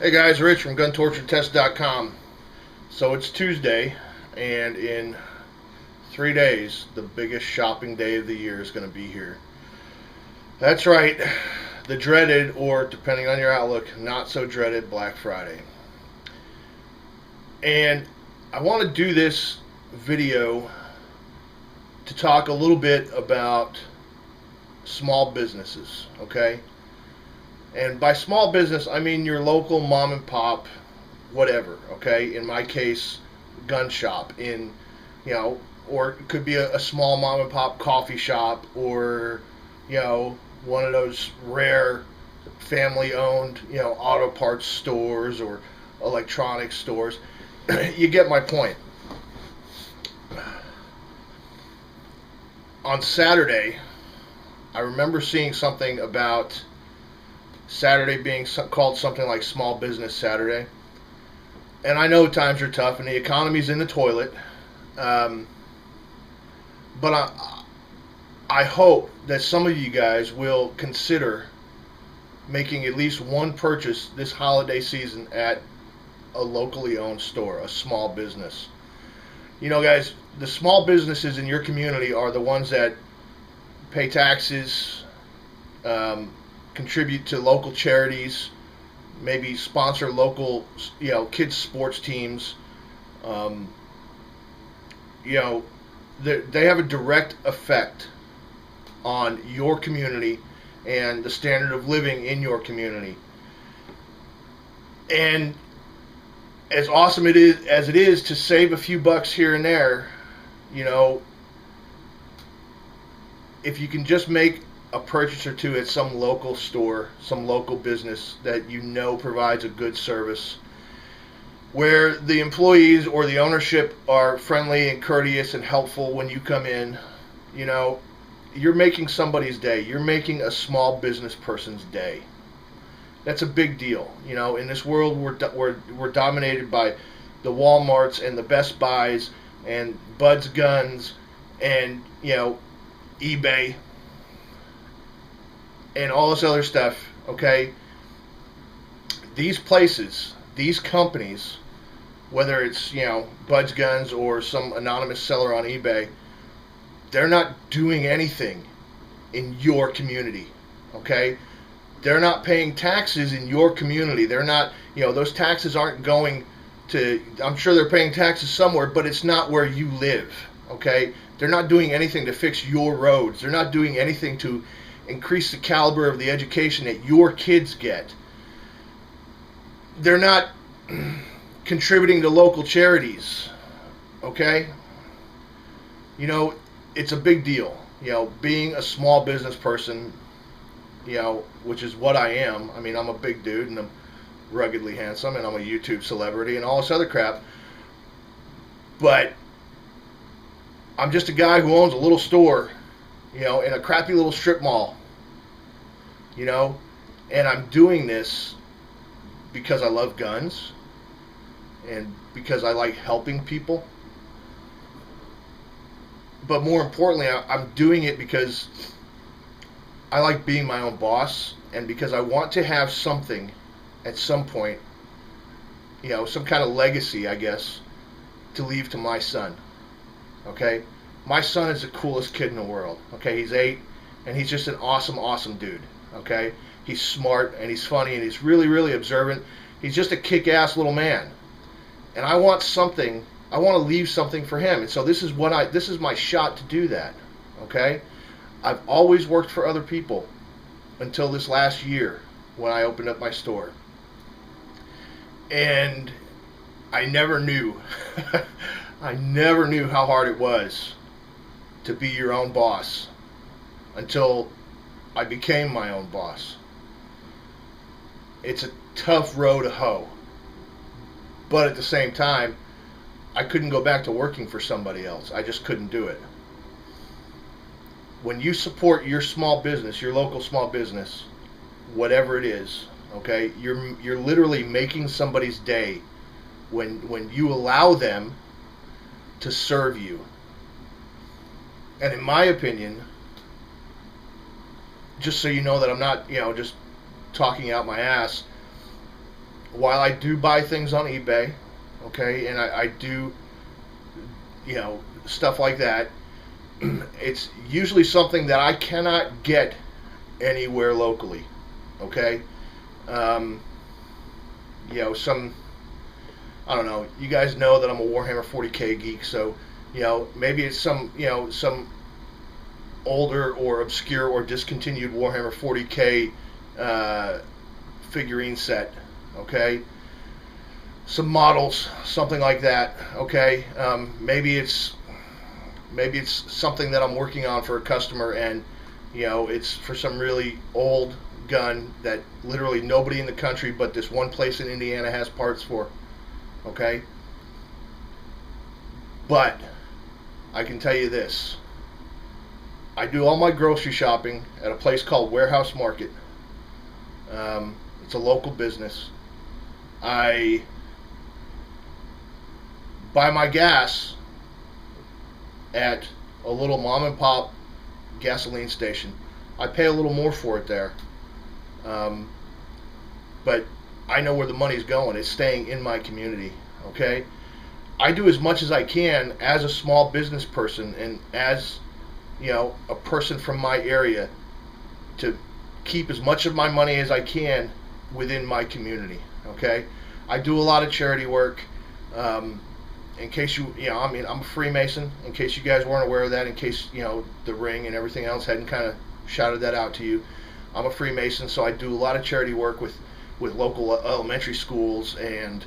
Hey guys, Rich from GunTortureTests.com. So it's Tuesday, and in 3 days, the biggest shopping day of the year is going to be here. That's right, the dreaded, or depending on your outlook, not so dreaded Black Friday. And I want to do this video to talk a little bit about small businesses, okay? And by small business, I mean your local mom and pop, whatever, okay? In my case, gun shop, or it could be a small mom and pop coffee shop, or, one of those rare family owned, auto parts stores or electronics stores. You get my point. On Saturday, I remember seeing something about Saturday being called something like Small Business Saturday. And I know times are tough and the economy's in the toilet. But I hope that some of you guys will consider making at least one purchase this holiday season at a locally owned store, a small business. Guys, the small businesses in your community are the ones that pay taxes, contribute to local charities, maybe sponsor local, kids sports teams. They have a direct effect on your community and the standard of living in your community. And as awesome as it is to save a few bucks here and there, if you can just make a purchase or two at some local store, some local business that provides a good service, where the employees or the ownership are friendly and courteous and helpful when you come in, you're making somebody's day. You're making a small business person's day. That's a big deal. In this world, we're dominated by the Walmarts and the Best Buys and Bud's Guns and eBay and all this other stuff. Okay, these places, these companies, whether it's Bud's Guns or some anonymous seller on eBay, they're not doing anything in your community. Okay. They're not paying taxes in your community. They're not, those taxes aren't going to, I'm sure they're paying taxes somewhere, but it's not where you live, okay? They're not doing anything to fix your roads. They're not doing anything to increase the caliber of the education that your kids get. They're not contributing to local charities, okay? It's a big deal, being a small business person, which is what I am. I mean, I'm a big dude and I'm ruggedly handsome and I'm a YouTube celebrity and all this other crap. But I'm just a guy who owns a little store, in a crappy little strip mall, and I'm doing this because I love guns and because I like helping people. But more importantly, I'm doing it because I like being my own boss, and because I want to have something at some point, some kind of legacy, I guess, to leave to my son. Okay? My son is the coolest kid in the world. Okay? He's 8, and he's just an awesome, awesome dude. Okay? He's smart, and he's funny, and he's really, really observant. He's just a kick-ass little man. And I want to leave something for him. And so this is my shot to do that. Okay? I've always worked for other people until this last year when I opened up my store. And I never knew, I never knew how hard it was to be your own boss until I became my own boss. It's a tough row to hoe. But at the same time, I couldn't go back to working for somebody else. I just couldn't do it. When you support your small business, your local small business, whatever it is, okay, you're literally making somebody's day when you allow them to serve you. And in my opinion, just so you know that I'm not, just talking out my ass, while I do buy things on eBay, okay, and I do, stuff like that, it's usually something that I cannot get anywhere locally, okay. Um, some, I don't know. You guys know that I'm a Warhammer 40K geek, so maybe it's some older or obscure or discontinued Warhammer 40K figurine set, okay? Some models, something like that, okay? Maybe it's something that I'm working on for a customer, and it's for some really old gun that literally nobody in the country but this one place in Indiana has parts for, okay? But I can tell you this. I do all my grocery shopping at a place called Warehouse Market. It's a local business. I buy my gas at a little mom and pop gasoline station. I pay a little more for it there. But I know where the money's going. It's staying in my community, okay? I do as much as I can as a small business person and as, a person from my area to keep as much of my money as I can within my community, okay? I do a lot of charity work. In case I'm a Freemason, in case you guys weren't aware of that, in case, the ring and everything else hadn't kind of shouted that out to you. I'm a Freemason, so I do a lot of charity work with local elementary schools and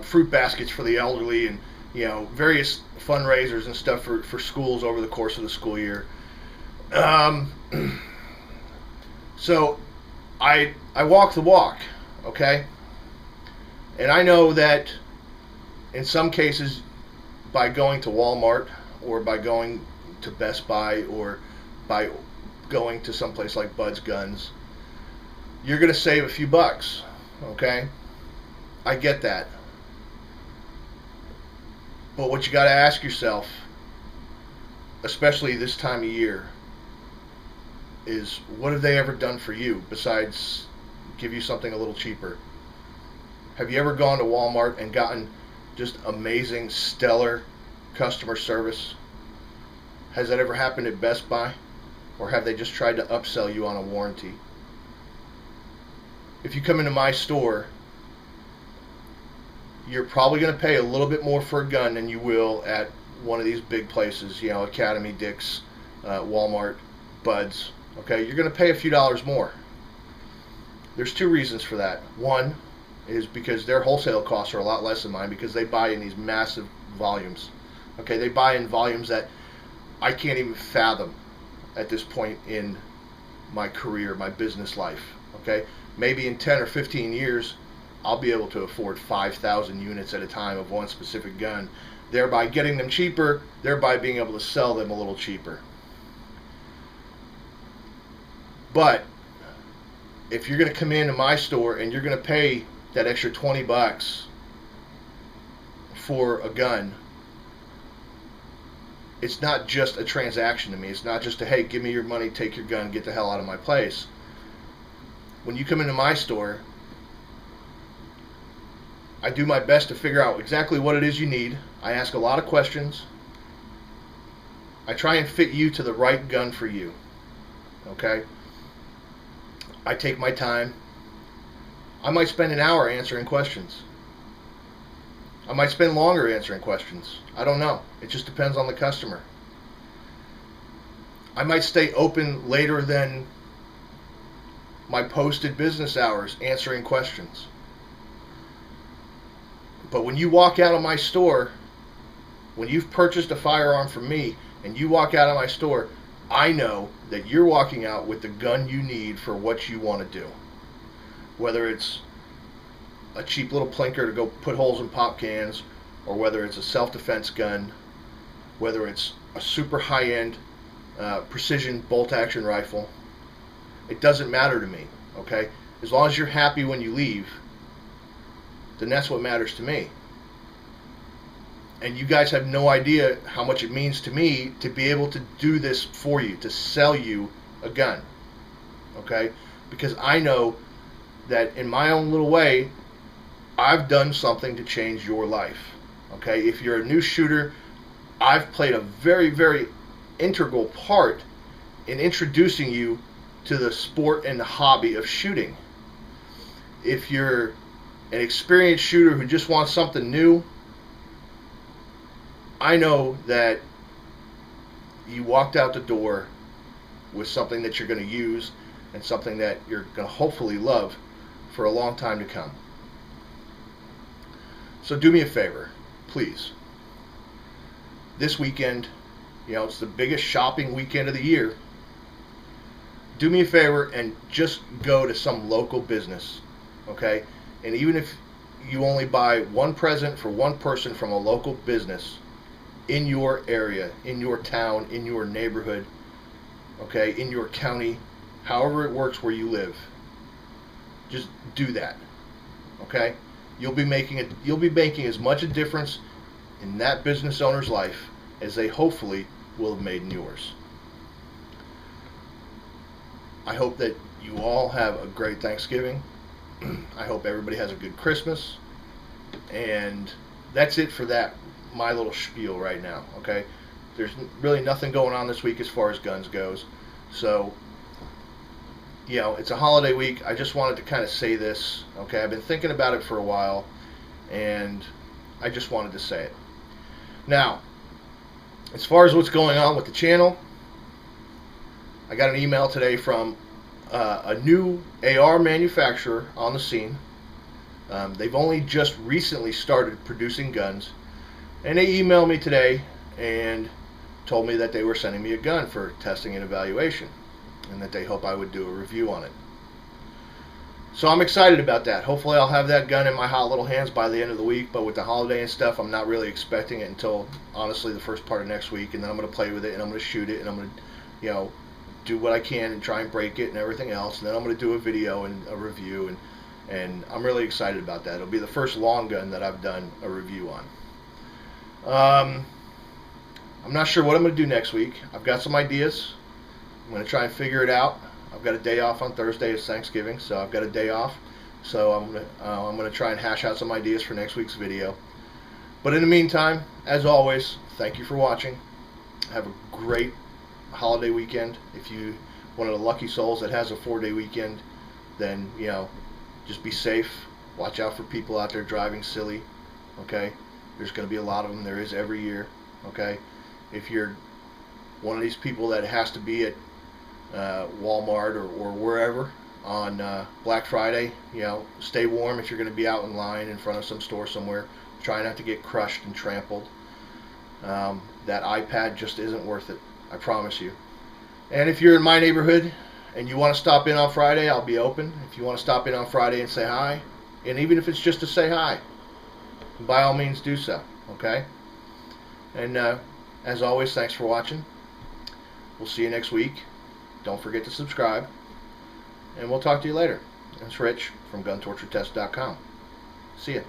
fruit baskets for the elderly, and various fundraisers and stuff for schools over the course of the school year. So I walk the walk, okay? And I know that in some cases, by going to Walmart or by going to Best Buy or by going to someplace like Bud's Guns, you're going to save a few bucks, okay? I get that. But what you got to ask yourself, especially this time of year, is what have they ever done for you besides give you something a little cheaper? Have you ever gone to Walmart and gotten just amazing, stellar customer service? Has that ever happened at Best Buy? Or have they just tried to upsell you on a warranty? If you come into my store, you're probably going to pay a little bit more for a gun than you will at one of these big places, Academy, Dick's, Walmart, Bud's. Okay, you're going to pay a few dollars more. There's two reasons for that. One is because their wholesale costs are a lot less than mine because they buy in these massive volumes. Okay, they buy in volumes that I can't even fathom at this point in my career, my business life. Okay, maybe in 10 or 15 years, I'll be able to afford 5,000 units at a time of one specific gun, thereby getting them cheaper, thereby being able to sell them a little cheaper. But if you're going to come into my store and you're going to pay that extra 20 bucks for a gun, it's not just a transaction to me. It's not just a, hey, give me your money, take your gun, get the hell out of my place. When you come into my store, I do my best to figure out exactly what it is you need. I ask a lot of questions. I try and fit you to the right gun for you. Okay? I take my time. I might spend an hour answering questions. I might spend longer answering questions. I don't know. It just depends on the customer. I might stay open later than my posted business hours answering questions. But when you walk out of my store, when you've purchased a firearm from me and you walk out of my store, I know that you're walking out with the gun you need for what you want to do. Whether it's a cheap little plinker to go put holes in pop cans, or whether it's a self-defense gun, whether it's a super high-end precision bolt-action rifle, it doesn't matter to me, okay? As long as you're happy when you leave, then that's what matters to me. And you guys have no idea how much it means to me to be able to do this for you, to sell you a gun, okay? Because I know that in my own little way, I've done something to change your life. Okay, if you're a new shooter, I've played a very, very integral part in introducing you to the sport and the hobby of shooting. If you're an experienced shooter who just wants something new, I know that you walked out the door with something that you're going to use and something that you're going to hopefully love for a long time to come. So do me a favor, please. This weekend, it's the biggest shopping weekend of the year. Do me a favor and just go to some local business, okay? And even if you only buy one present for one person from a local business in your area, in your town, in your neighborhood, okay, in your county, however it works where you live, just do that, okay? You'll be making as much a difference in that business owner's life as they hopefully will have made in yours. I hope that you all have a great Thanksgiving. I hope everybody has a good Christmas. And that's it for that, my little spiel right now, okay? There's really nothing going on this week as far as guns goes. So, it's a holiday week. I just wanted to kind of say this, okay? I've been thinking about it for a while, and I just wanted to say it. Now, as far as what's going on with the channel, I got an email today from a new AR manufacturer on the scene. They've only just recently started producing guns, and they emailed me today and told me that they were sending me a gun for testing and evaluation, and that they hope I would do a review on it. So I'm excited about that. Hopefully I'll have that gun in my hot little hands by the end of the week, but with the holiday and stuff, I'm not really expecting it until, honestly, the first part of next week, and then I'm going to play with it, and I'm going to shoot it, and I'm going to, do what I can and try and break it and everything else, and then I'm going to do a video and a review, and I'm really excited about that. It'll be the first long gun that I've done a review on. I'm not sure what I'm going to do next week. I've got some ideas. I'm going to try and figure it out. I've got a day off on Thursday. It's Thanksgiving, so I've got a day off. So I'm going to try and hash out some ideas for next week's video. But in the meantime, as always, thank you for watching. Have a great holiday weekend. If you one of the lucky souls that has a 4-day weekend, then just be safe. Watch out for people out there driving silly. Okay, there's going to be a lot of them. There is every year. Okay, if you're one of these people that has to be at Walmart or wherever on Black Friday, stay warm if you're going to be out in line in front of some store somewhere. Try not to get crushed and trampled. That iPad just isn't worth it, I promise you. And if you're in my neighborhood and you want to stop in on Friday, I'll be open. If you want to stop in on Friday and say hi, and even if it's just to say hi, by all means do so, okay? And as always, thanks for watching. We'll see you next week. Don't forget to subscribe, and we'll talk to you later. It's Rich from GunTortureTests.com. See ya.